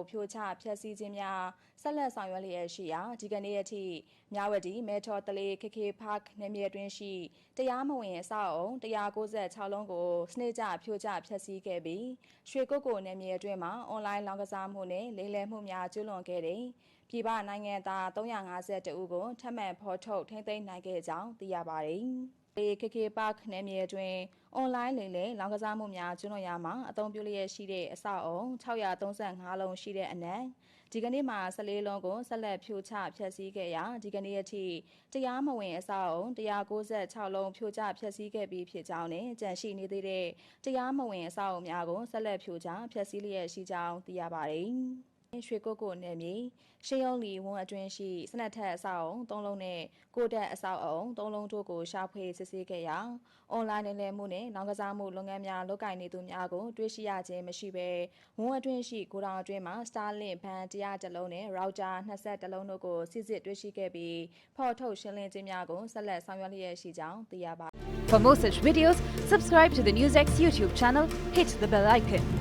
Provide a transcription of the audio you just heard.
ဖြိုချဖျက်ဆီးခြင်းများဆက်လက်ဆောင်ရွက်လျက်ရှိရာဒီကနေ့အထိမြဝတီမဲထော်တလေးKK Park နယ်မြေအတွင်းရှိတရားမဝင်အဆောက်အုံ196လုံးကိုစနစ်ကျဖြိုချဖျက်ဆီးခဲ့ပြီးရွှေကုက္ကိုနယ်မြေအတွင်းမှာအွန်လိုင်းလောင်းကစားမှုနဲ့လိမ်လည်မှုများကျူးလွန်ခဲ့တဲ့ပြည်ပနိုင်ငံသား352ဦးကိုထပ်မံဖော်ထုတ်ထိန်းသိမ်းနိုင်ခဲ့ကြောင်းသိရပါတယ်။ KK Park နယ်မြေအတွင်းအွန်လိုင်းလိမ်လည်လောင်းကစားမှုများကျူးလွန်ရမှာအသုံးပြုလျက်ရှိတဲ့အဆောက်အုံ635လုံးရှိတဲ့အနက်ဒီကနေ့မှာ14လုံးကိုဆက်လက်ဖြိုချဖျက်ဆီးခဲ့ရာဒီကနေ့အထိတရားမဝင်အဆောက်အုံ196လုံးဖြိုချဖျက်ဆီးခဲ့ပြီးဖြစ်ကြောင်းနဲ့ကြန့်ရှိနေသေးတဲ့တရားမဝင်အဆောက်အုံများကိုဆက်လက်ဖြိုချဖျက်ဆီးလျက်ရှိကြောင်းသိရပါတယ်။ရွှေကုက္ကိုနယ်မြေရှေးရုံးလီဝန်းအတွင်းရှိစနက်ထက်အဆောက်အုံ3လုံးနဲ့ကိုတက်အဆောက်အုံ3လုံးတို့ကိုရှာဖွေစစ်ဆေးခဲ့ရာအွန်လိုင်းလိမ်လည်မှုနဲ့လောင်းကစားမှုလုပ်ငန်းများလုပ်ကိုင်နေသူများကိုတွေ့ရှိရခြင်းမရှိဘဲဝန်းအတွင်းရှိဂိုဒေါင်အတွင်းမှာ Starlink ဘန်100လုံးနဲ့ Router 20လုံးတို့ကိုစစ်ဆေးတွေ့ရှိခဲ့ပြီးဖော်ထုတ်ရှင်းလင်းခြင်းများကိုဆက်လက်ဆောင်ရွက်လျက်ရှိကြောင်းသိရပါတယ် For more such videos, subscribe to the NewsX YouTube channel, hit the bell icon.